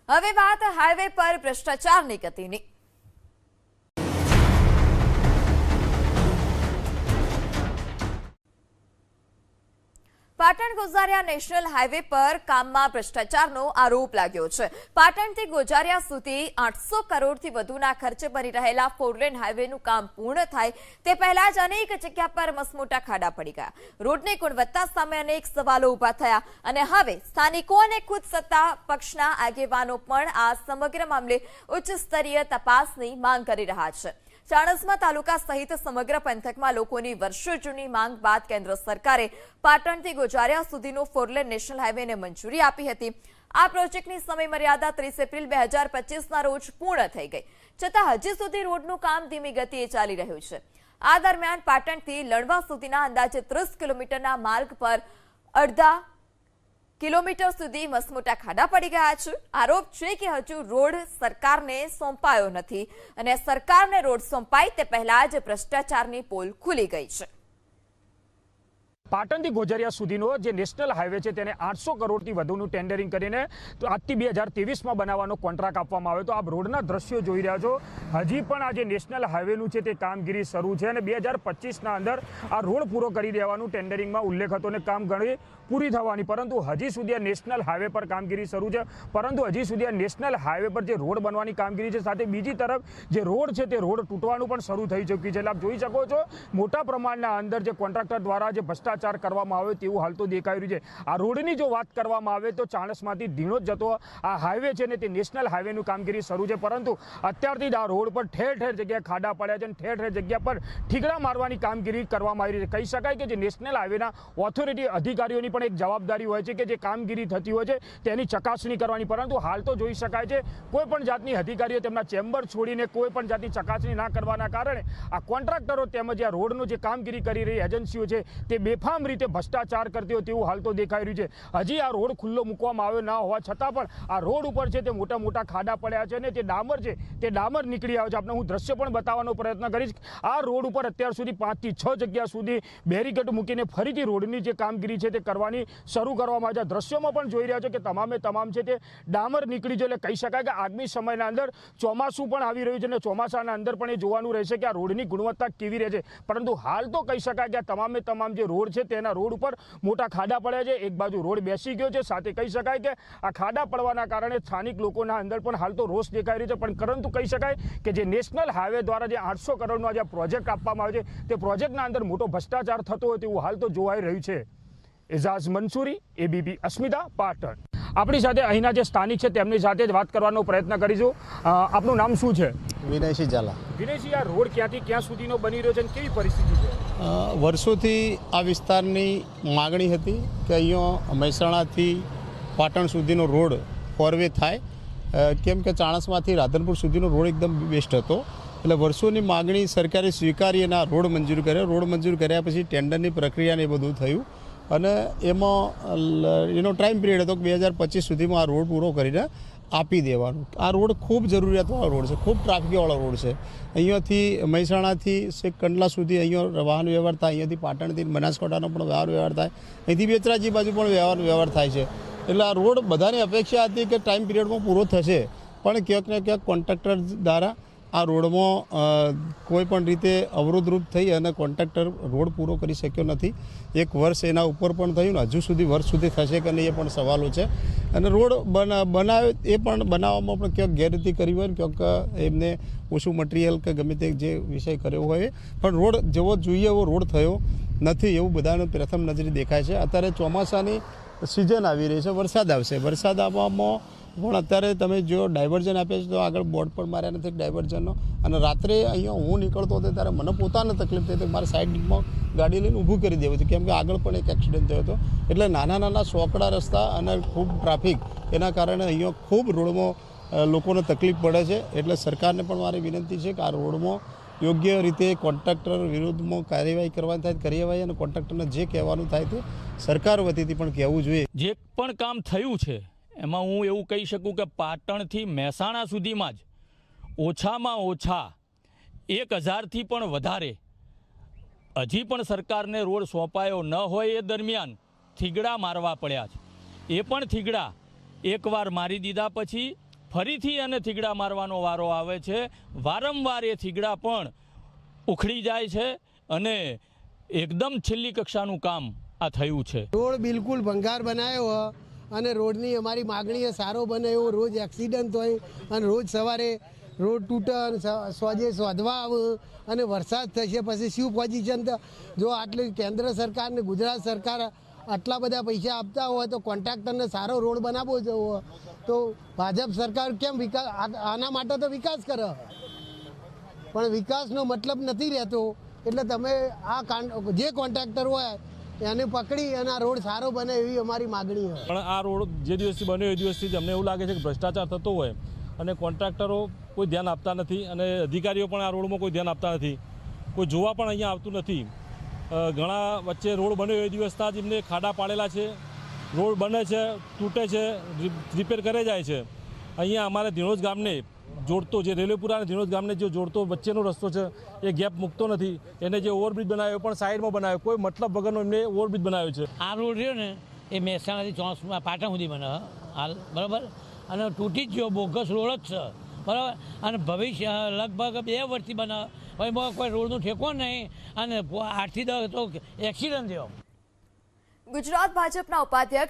હવે વાત હાઈવે પર ભ્રષ્ટાચારની ગતિની। પાટણ ગોઝારિયા નેશનલ હાઈવે પર કામમાં ભ્રષ્ટાચારનો આરોપ લાગ્યો છે। પાટણથી ગોઝારિયા સુધી 800 કરોડથી વધુના ખર્ચે બની રહેલા ફોરલેન હાઈવેનું કામ પૂર્ણ થાય તે પહેલા જ અનેક જગ્યા પર મસમોટા ખાડા પડી ગયા। રોડની ગુણવત્તા સામે અનેક સવાલો ઉભા થયા અને હવે સ્થાનિકો અને ખુદ સત્તા પક્ષના આગેવાનો પણ આ સમગ્ર મામલે ઉચ્ચ સ્તરીય તપાસની માંગ કરી રહ્યા છે। ચાણસ્મા તાલુકા સહિત સમગ્ર પંથકમાં લોકોની વર્ષો જૂની માંગ બાદ કેન્દ્ર સરકારે પાટણથી ગોઝારિયા સુધીનો ફોરલેન નેશનલ હાઈવેને મંજૂરી આપી હતી। આ પ્રોજેક્ટની સમયમર્યાદા 30 એપ્રિલ 2025ના રોજ પૂર્ણ થઈ ગઈ, છતાં હજી સુધી રોડનું કામ ધીમી ગતિએ ચાલી રહ્યું છે। આ દરમિયાન પાટણથી લણવા સુધીના અંદાજે 30 કિલોમીટરના માર્ગ પર અડધા કિલોમીટર સુધી મસમોટા ખાડા પડી ગયા છે। આરોપ છે કે હજુ રોડ સરકારને સોંપાયો નથી અને સરકારને રોડ સોંપાય તે પહેલા જ ભ્રષ્ટાચારની પોલ ખુલી ગઈ છે। પાટણથી ગોઝારિયા સુધીનો જે નેશનલ હાઈવે છે તેને 800 કરોડથી વધુનું ટેન્ડરિંગ કરીને તો આજથી 2023માં બનાવવાનો કોન્ટ્રાક્ટ આપવામાં આવ્યો। તો આપ રોડના દ્રશ્યો જોઈ રહ્યા છો, હજી પણ આ જે નેશનલ હાઈવેનું છે તે કામગીરી શરૂ છે અને 2025ના અંદર આ રોડ પૂરો કરી દેવાનું ટેન્ડરિંગમાં ઉલ્લેખ હતો અને કામ ઘણી પૂરી થવાની, પરંતુ હજી સુધી આ નેશનલ હાઈવે પર કામગીરી શરૂ છે। પરંતુ હજી સુધી આ નેશનલ હાઈવે પર જે રોડ બનવાની કામગીરી છે, સાથે બીજી તરફ જે રોડ છે તે રોડ તૂટવાનું પણ શરૂ થઈ ચૂક્યું છે। એટલે આપ જોઈ શકો છો મોટા પ્રમાણના અંદર જે કોન્ટ્રાક્ટર દ્વારા જે ભ્રષ્ટાચાર કરવામાં આવે તેવું હાલ તો દેખાઈ રહ્યું છે। આ રોડની જો વાત કરવામાં આવે તો ચાણસમાંથી ધીણોજ જતો આ હાઈવે છે ને તે નેશનલ હાઈવેનું કામગીરી શરૂ છે, પરંતુ અત્યારથી જ આ રોડ પર ઠેર ઠેર જગ્યાએ ખાડા પડ્યા છે અને ઠેર ઠેર જગ્યા પર ઠીકડા મારવાની કામગીરી કરવામાં આવી રહી છે। કહી શકાય કે જે નેશનલ હાઈવેના ઓથોરિટી અધિકારીઓની પણ એક જવાબદારી હોય છે કે જે કામગીરી થતી હોય છે તેની ચકાસણી કરવાની, પરંતુ હાલ તો જોઈ શકાય છે કોઈ પણ જાતની અધિકારીઓ તેમના ચેમ્બર છોડીને કોઈ પણ જાતની ચકાસણી ના કરવાના કારણે આ કોન્ટ્રાક્ટરો તેમજ આ રોડનું જે કામગીરી કરી રહી એજન્સીઓ છે તે બેફામ રીતે ભ્રષ્ટાચાર કરતી હોય તેવું હાલ તો દેખાઈ રહ્યું છે। હજી આ રોડ ખુલ્લો મૂકવામાં આવ્યો ના હોવા છતાં પણ આ રોડ ઉપર છે તે મોટા મોટા ખાડા પડ્યા છે અને તે ડામર છે તે ડામર નીકળી આવ્યો છે। આપણે હું દ્રશ્ય પણ બતાવવાનો પ્રયત્ન કરીશ। આ રોડ ઉપર અત્યાર સુધી 5 થી 6 જગ્યા સુધી બેરીકેડ મૂકીને ફરીથી રોડની જે કામગીરી છે તે કરવાની શરૂ કરવામાં આવે છે। દ્રશ્યોમાં પણ જોઈ રહ્યા છો કે તમામે તમામ છે તે ડામર નીકળી છે। એટલે કહી શકાય કે આગામી સમયના અંદર ચોમાસું પણ આવી રહ્યું છે અને ચોમાસાના અંદર પણ એ જોવાનું રહેશે કે આ રોડની ગુણવત્તા કેવી રહે છે, પરંતુ હાલ તો કહી શકાય કે આ તમામે તમામ જે રોડ છે તેના રોડ ઉપર મોટા ખાડા પડ્યા છે। એક બાજુ રોડ બેસી ગયો છે, સાથે કહી શકાય કે આ ખાડા પડવાના કારણે સ્થાનિક લોકોના અંદર પણ હાલ તો રોષ દેખાઈ રહ્યો છે, પણ પરંતુ કહી શકાય કે જે નેશનલ હાઈવે દ્વારા જે 800 કરોડનો જે પ્રોજેક્ટ આપવામાં આવે છે તે પ્રોજેક્ટના અંદર મોટો ભ્રષ્ટાચાર થતો હોય તેવું હાલ તો જોવાઈ રહ્યું છે। એઝાઝ મંસૂરી, એબીપી અસ્મિતા, પાટણ। આપણી સાથે અહીંના જે સ્થાનિક છે તેમની સાથે જ વાત કરવાનો પ્રયત્ન કરીશું। આપનું નામ શું છે? વિનયસિંહ ઝાલા। વિનયસિંહ, આ રોડ ક્યાંથી ક્યાં સુધીનો બની રહ્યો છે અને કેવી પરિસ્થિતિ છે? વર્ષોથી આ વિસ્તારની માગણી હતી કે અહીંયા મહેસાણાથી પાટણ સુધીનો રોડ ફોરવે થાય, કેમ કે ચાણસમાંથી રાધનપુર સુધીનો રોડ એકદમ બેસ્ટ હતો। એટલે વર્ષોની માગણી સરકારે સ્વીકારી અને આ રોડ મંજૂર કર્યો। રોડ મંજૂર કર્યા પછી ટેન્ડરની પ્રક્રિયાને એ બધું થયું અને એમાં એનો ટાઈમ પિરિયડ હતો કે 2025 સુધીમાં આ રોડ પૂરો કરીને આપી દેવાનું। આ રોડ ખૂબ જરૂરિયાતવાળો રોડ છે, ખૂબ ટ્રાફિકવાળો રોડ છે। અહીંયાથી મહેસાણાથી છેક કંડલા સુધી અહીંયા વાહન વ્યવહાર થાય, અહીંયાથી પાટણથી બનાસકાંઠાનો પણ વાહન વ્યવહાર થાય, અહીંથી બેચરાજી બાજુ પણ વ્યવહાર થાય છે। એટલે આ રોડ બધાની અપેક્ષા હતી કે ટાઈમ પિરિયડમાં પૂરો થશે, પણ ક્યાંક ને ક્યાંક કોન્ટ્રાક્ટર દ્વારા આ રોડમાં કોઈ પણ રીતે અવરોધરૂપ થઈ અને કોન્ટ્રાક્ટર રોડ પૂરો કરી શક્યો નથી। 1 વર્ષ એના ઉપર પણ થયું ને હજુ સુધી વર્ષ સુધી થશે કે નહીં એ પણ સવાલો છે। અને રોડ બનાવે એ પણ બનાવવામાં પણ ક્યાંક ગેરરીતિ કરી હોય ને ક્યાંક એમને ઓછું મટીરિયલ કે ગમે તે જે વિષય કર્યો હોય, પણ રોડ જેવો જોઈએ એવો રોડ થયો નથી એવું બધાને પ્રથમ નજરે દેખાય છે। અત્યારે ચોમાસાની સિઝન આવી રહી છે, વરસાદ આવશે, વરસાદ આવવામાં પણ અત્યારે તમે જો ડાયવર્ઝન આપે છે તો આગળ બોર્ડ પણ માર્યા નથી ડાયવર્ઝનનો, અને રાત્રે અહીંયા હું નીકળતો હતો ત્યારે મને પોતાને તકલીફ થઈ હતી, મારે સાઈડમાં ગાડી લઈને ઊભું કરી દેવું હતું, કેમ કે આગળ પણ એક એક્સિડન્ટ થયો હતો। એટલે નાના નાના સોકડા રસ્તા અને ખૂબ ટ્રાફિક એના કારણે અહીંયા ખૂબ રોડમાં લોકોને તકલીફ પડે છે। એટલે સરકારને પણ મારી વિનંતી છે કે આ રોડમાં યોગ્ય રીતે કોન્ટ્રાક્ટર વિરુદ્ધમાં કાર્યવાહી કરવાની થાય કાર્યવાહી, અને કોન્ટ્રાક્ટરને જે કહેવાનું થાય તે સરકાર વતીથી પણ કહેવું જોઈએ। જે પણ કામ થયું છે એમાં હું એવું કહી શકું કે પાટણથી મહેસાણા સુધીમાં જ ઓછામાં ઓછા 1000થી પણ વધારે હજી પણ સરકારને રોડ સોંપાયો ન હોય એ દરમિયાન થીગડા મારવા પડ્યા છે। એ પણ થીગડા એકવાર મારી દીધા પછી ફરીથી અને થીગડા મારવાનો વારો આવે છે. વારંવાર એ થીગડા પણ ઉખડી જાય છે અને એકદમ છેલ્લી કક્ષાનું કામ આ થયું છે. રોડ બિલકુલ ભંગાર બનાવ્યો અને રોડની અમારી માગણી સારો બને એવો. રોજ એક્સિડન્ટ હોય અને રોજ સવારે રોડ તૂટે અને સોજે શોધવા આવે અને વરસાદ થશે પછી શું પોઝિશન. જો આટલી કેન્દ્ર સરકાર ને ગુજરાત સરકાર આટલા બધા પૈસા આપતા હોય તો કોન્ટ્રાક્ટરને સારો રોડ બનાવવો જોઈએ. તો ભાજપ સરકાર કેમ વિકાસ આના માટે તો વિકાસ કરે પણ વિકાસનો મતલબ નથી રહેતો. એટલે તમે આ જે કોન્ટ્રાક્ટર હોય એને પકડી અને આ રોડ સારો બને એવી અમારી માગણી હોય. પણ આ રોડ જે દિવસથી બન્યો એ દિવસથી જ અમને એવું લાગે છે કે ભ્રષ્ટાચાર થતો હોય અને કોન્ટ્રાક્ટરો કોઈ ધ્યાન આપતા નથી અને અધિકારીઓ પણ આ રોડમાં કોઈ ધ્યાન આપતા નથી. કોઈ જોવા પણ અહીંયા આવતું નથી. ઘણા વચ્ચે રોડ બન્યો એ દિવસના જ એમને ખાડા પાડેલા છે. રોડ બને છે, તૂટે છે, રિપેર કરે જાય છે. અહીંયા અમારે ધીણોજ ગામને જોડતો જે રેલવેપુરા અને ધીણોજ ગામને જે જોડતો વચ્ચેનો રસ્તો છે એ ગેપ મૂકતો નથી. એને જે ઓવરબ્રિજ બનાવ્યો પણ સાઈડમાં બનાવ્યો, કોઈ મતલબ વગરનો એમને ઓવરબ્રિજ બનાવ્યો છે. આ રોડ રહ્યો ને એ મહેસાણાથી ચોસમાં પાટણ સુધી બને હાલ બરાબર અને તૂટી જ ગયો, બોગસ રોડ જ છે બરાબર. અને ભવિષ્ય લગભગ 2 વર્ષથી બને હવે કોઈ રોડનું ઠેકો નહીં અને 8 થી 10 તો એક્સિડન્ટ થયો. ગુજરાત ભાજપના ઉપાધ્યક્ષ